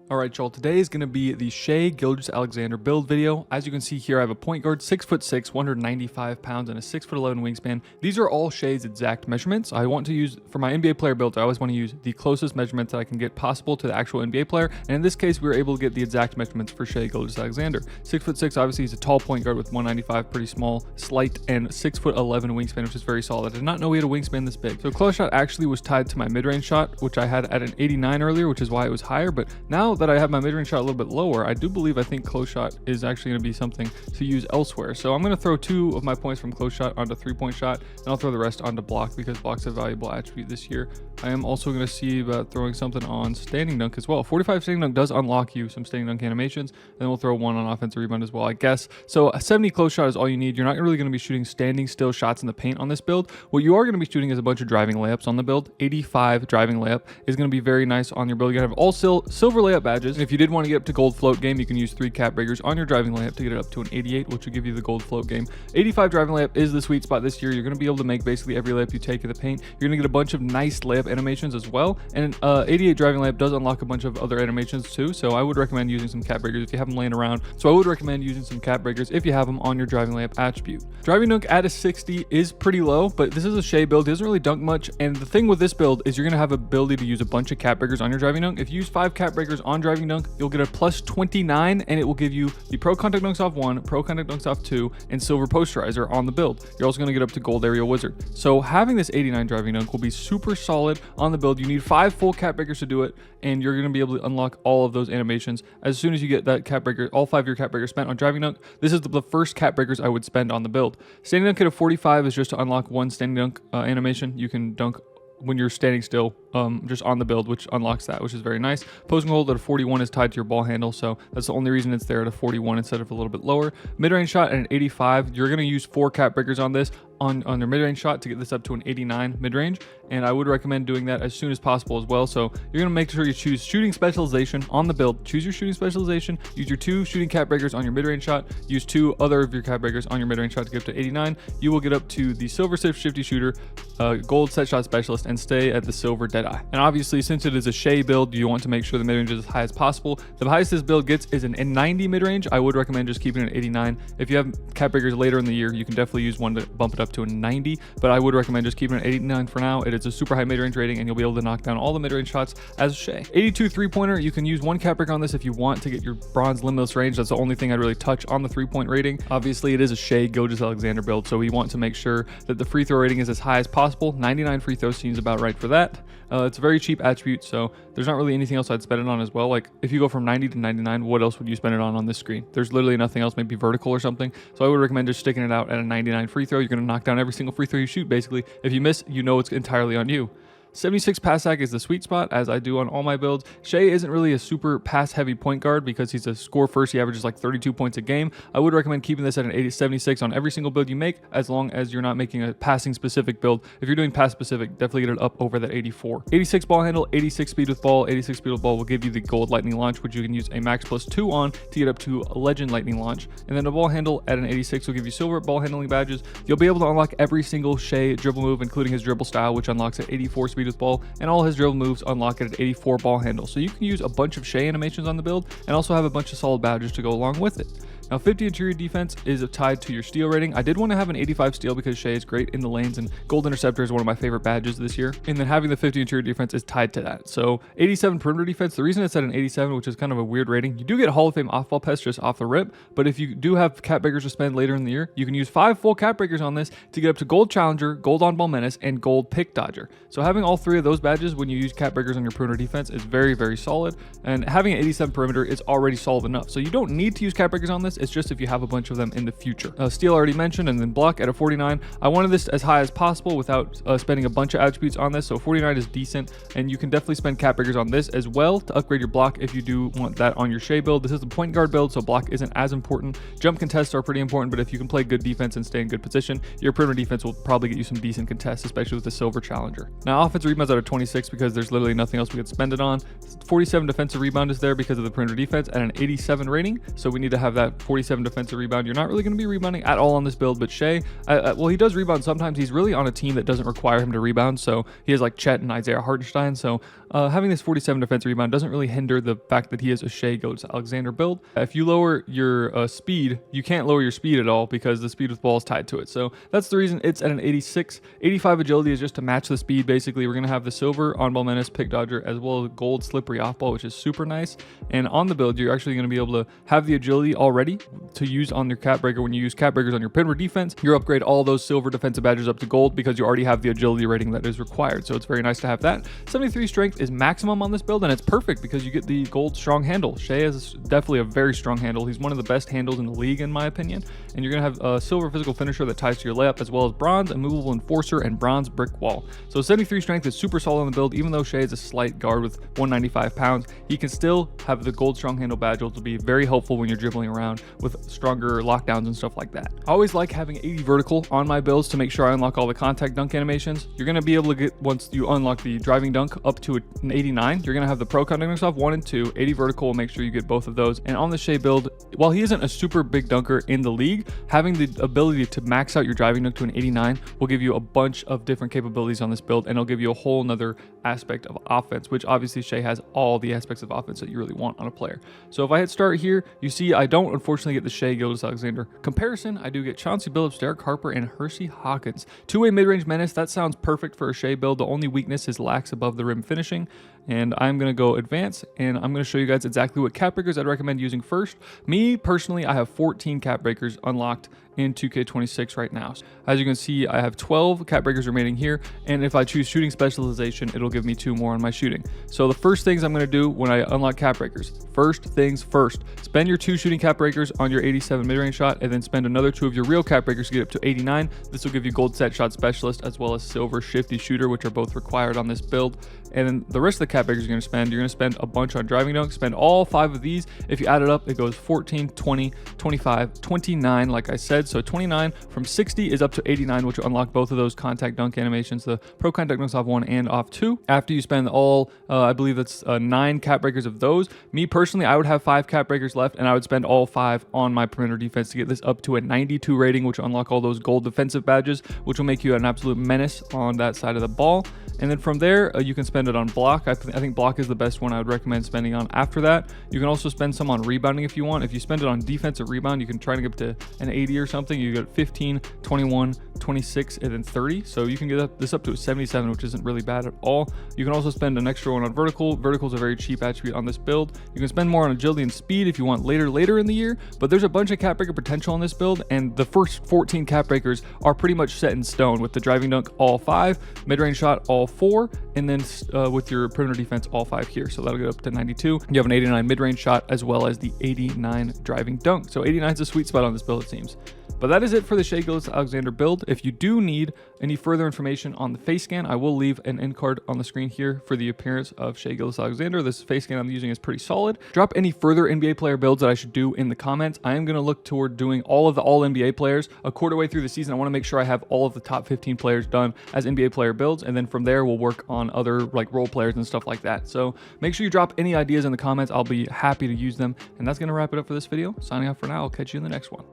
Alright y'all, today is going to be the Shai Gilgeous-Alexander build video. As you can see here, I have a point guard, 6'6", 195 pounds, and a 6'11" wingspan. These are all Shai's exact measurements. I want to use, for my NBA player builds, I always want to use the closest measurements that I can get possible to the actual NBA player, and in this case, we were able to get the exact measurements for Shai Gilgeous-Alexander. 6'6", obviously he's a tall point guard with 195, pretty small, slight, and 6'11" wingspan, which is very solid. I did not know he had a wingspan this big. So close shot actually was tied to my mid-range shot, which I had at an 89 earlier, which is why it was higher, but now that I have my mid-range shot a little bit lower, I think close shot is actually going to be something to use elsewhere. So I'm going to throw 2 of my points from close shot onto 3-point shot, and I'll throw the rest onto block because block's a valuable attribute this year. I am also going to see about throwing something on standing dunk as well. 45 standing dunk does unlock you some standing dunk animations, and then we'll throw 1 on offensive rebound as well, I guess. So a 70 close shot is all you need. You're not really going to be shooting standing still shots in the paint on this build. What you are going to be shooting is a bunch of driving layups on the build. 85 driving layup is going to be very nice on your build. You're going to have all silver layup badges, and if you did want to get up to gold float game, you can use 3 cap breakers on your driving layup to get it up to an 88, which will give you the gold float game. 85 driving layup is the sweet spot this year. You're going to be able to make basically every layup you take in the paint. You're going to get a bunch of nice layup animations as well, and 88 driving layup does unlock a bunch of other animations too, so I would recommend using some cap breakers if you have them laying around. So I would recommend using some cap breakers if you have them on your driving layup attribute. Driving dunk at a 60 is pretty low, but this is a Shai build. He doesn't really dunk much, and the thing with this build is you're going to have ability to use a bunch of cap breakers on your driving dunk. If you use 5 cap breakers on driving dunk, you'll get a plus 29, and it will give you the pro contact dunks off 1, pro contact dunks off 2, and silver posterizer on the build. You're also going to get up to gold area wizard. So having this 89 driving dunk will be super solid on the build. You need 5 full cap breakers to do it, and you're going to be able to unlock all of those animations as soon as you get that cap breaker, all 5 of your cap breakers spent on driving dunk. This is the first cap breakers I would spend on the build. Standing dunk at a 45 is just to unlock 1 standing dunk animation. You can dunk when you're standing still, just on the build, which unlocks that, which is very nice. Post and hold at a 41 is tied to your ball handle, so that's the only reason it's there at a 41 instead of a little bit lower. Mid-range shot at an 85, you're going to use 4 cap breakers on this, on your mid-range shot to get this up to an 89 mid-range, and I would recommend doing that as soon as possible as well. So you're going to make sure you choose shooting specialization on the build. Choose your shooting specialization, use your 2 shooting cap breakers on your mid-range shot, use 2 other of your cap breakers on your mid-range shot to get up to 89. You will get up to the silver shifty shooter, gold set shot specialist, and stay at the silver deadeye. And obviously, since it is a Shai build, you want to make sure the mid-range is as high as possible. The highest this build gets is an 90 mid-range. I would recommend just keeping it at 89. If you have cap breakers later in the year, you can definitely use one to bump it up to a 90, but I would recommend just keeping it at 89 for now. It is a super high mid-range rating, and you'll be able to knock down all the mid-range shots as Shai. 82 3-pointer, you can use 1 cap breaker on this if you want to get your bronze limitless range. That's the only thing I'd really touch on the 3-point rating. Obviously, it is a Shai Gilgeous-Alexander build, so we want to make sure that the free throw rating is as high as possible. 99 free throws seems about right for that. It's a very cheap attribute, so there's not really anything else I'd spend it on as well. Like, if you go from 90 to 99, what else would you spend it on this screen? There's literally nothing else, maybe vertical or something. So I would recommend just sticking it out at a 99 free throw. You're going to knock down every single free throw you shoot, basically. If you miss, you know it's entirely on you. 76 pass act is the sweet spot, as I do on all my builds. Shai isn't really a super pass-heavy point guard because he's a score first. He averages like 32 points a game. I would recommend keeping this at an 76 on every single build you make, as long as you're not making a passing-specific build. If you're doing pass-specific, definitely get it up over that 84. 86 ball handle, 86 speed with ball. 86 speed with ball will give you the gold lightning launch, which you can use a max plus 2 on to get up to a legend lightning launch. And then the ball handle at an 86 will give you silver ball handling badges. You'll be able to unlock every single Shai dribble move, including his dribble style, which unlocks at 84 speed with ball, and all his dribble moves unlock it at 84 ball handle. So you can use a bunch of Shai animations on the build and also have a bunch of solid badges to go along with it. Now, 50 interior defense is tied to your steal rating. I did want to have an 85 steal because Shai is great in the lanes, and gold interceptor is one of my favorite badges this year. And then having the 50 interior defense is tied to that. So 87 perimeter defense, the reason it's at an 87, which is kind of a weird rating, you do get Hall of Fame off-ball pest just off the rip, but if you do have cap breakers to spend later in the year, you can use 5 full cap breakers on this to get up to gold challenger, gold on-ball menace, and gold pick dodger. So having all 3 of those badges when you use cap breakers on your perimeter defense is very, very solid, and having an 87 perimeter is already solid enough. So you don't need to use cap breakers on this. It's just if you have a bunch of them in the future. Steal already mentioned, and then block at a 49. I wanted this as high as possible without spending a bunch of attributes on this, so 49 is decent, and you can definitely spend cap breakers on this as well to upgrade your block if you do want that on your Shai build. This is the point guard build, so block isn't as important. Jump contests are pretty important, but if you can play good defense and stay in good position, your perimeter defense will probably get you some decent contests, especially with the silver challenger. Now, offensive rebounds at a 26 because there's literally nothing else we could spend it on. 47 defensive rebound is there because of the perimeter defense at an 87 rating, so we need to have that 47 defensive rebound. You're not really going to be rebounding at all on this build, but Shai, well, he does rebound sometimes. He's really on a team that doesn't require him to rebound, so he has like Chet and Isaiah Hartenstein, so having this 47 defensive rebound doesn't really hinder the fact that he is a Shai Gilgeous-Alexander build. If you lower your speed, you can't lower your speed at all because the speed with ball is tied to it, so that's the reason it's at an 86. 85 agility is just to match the speed. Basically, we're going to have the silver on-ball menace, pick dodger, as well as gold slippery off-ball, which is super nice. And on the build, you're actually going to be able to have the agility already to use on your cap breaker. When you use cap breakers on your perimeter defense, you upgrade all those silver defensive badges up to gold because you already have the agility rating that is required. So it's very nice to have that. 73 strength is maximum on this build, and it's perfect because you get the gold strong handle. Shai is definitely a very strong handle. He's one of the best handles in the league, in my opinion. And you're going to have a silver physical finisher that ties to your layup, as well as bronze immovable enforcer and bronze brick wall. So 73 strength is super solid on the build. Even though Shai is a slight guard with 195 pounds, he can still have the gold strong handle badge, which will be very helpful when you're dribbling around with stronger lockdowns and stuff like that. I always like having 80 vertical on my builds to make sure I unlock all the contact dunk animations. You're going to be able to get, once you unlock the driving dunk up to an 89, you're going to have the pro contact dunks off 1 and 2. 80 vertical will make sure you get both of those. And on the Shai build, while he isn't a super big dunker in the league, having the ability to max out your driving dunk to an 89 will give you a bunch of different capabilities on this build, and it'll give you a whole nother aspect of offense, which obviously Shai has all the aspects of offense that you really want on a player. So if I hit start here, you see I don't unfortunately get the Shai Gilgeous-Alexander comparison. I do get Chauncey Billups, Derek Harper, and Hersey Hawkins. Two-way mid-range menace, that sounds perfect for a Shai build. The only weakness is lacks above the rim finishing. And I'm going to go advance, and I'm going to show you guys exactly what cap breakers I'd recommend using first. Me, personally, I have 14 cap breakers unlocked in 2K26 right now. As you can see, I have 12 cap breakers remaining here, and if I choose shooting specialization, it'll give me 2 more on my shooting. So the first things I'm going to do when I unlock cap breakers, first things first, spend your 2 shooting cap breakers on your 87 mid-range shot, and then spend another 2 of your real cap breakers to get up to 89. This will give you gold set shot specialist as well as silver shifty shooter, which are both required on this build. And then the rest of the cap breakers you're going to spend a bunch on driving dunks. Spend all 5 of these. If you add it up, it goes 14, 20, 25, 29, like I said. So 29 from 60 is up to 89, which will unlock both of those contact dunk animations, the pro contact dunks off 1 and off 2. After you spend all, I believe that's 9 cap breakers of those. Me personally, I would have 5 cap breakers left, and I would spend all 5 on my perimeter defense to get this up to a 92 rating, which will unlock all those gold defensive badges, which will make you an absolute menace on that side of the ball. And then from there, you can spend it on block. I think block is the best one I would recommend spending on. After that, you can also spend some on rebounding if you want. If you spend it on defensive rebound, you can try to get up to an 80 or something. You get 15, 21, 26, and then 30. So you can get this up to a 77, which isn't really bad at all. You can also spend an extra one on vertical. Vertical is a very cheap attribute on this build. You can spend more on agility and speed if you want later in the year, but there's a bunch of cap breaker potential on this build, and the first 14 cap breakers are pretty much set in stone with the driving dunk all 5, mid-range shot all 4, and then with your perimeter defense all 5 here. So that'll get up to 92. You have an 89 mid-range shot as well as the 89 driving dunk. So 89 is a sweet spot on this build, it seems. But that is it for the Shai Gilgeous-Alexander build. If you do need any further information on the face scan, I will leave an end card on the screen here for the appearance of Shai Gilgeous-Alexander. This face scan I'm using is pretty solid. Drop any further NBA player builds that I should do in the comments. I am going to look toward doing all of the all NBA players a quarter way through the season. I want to make sure I have all of the top 15 players done as NBA player builds, and then from there we'll work on other like role players and stuff like that. So make sure you drop any ideas in the comments. I'll be happy to use them. And that's going to wrap it up for this video. Signing off for now. I'll catch you in the next one.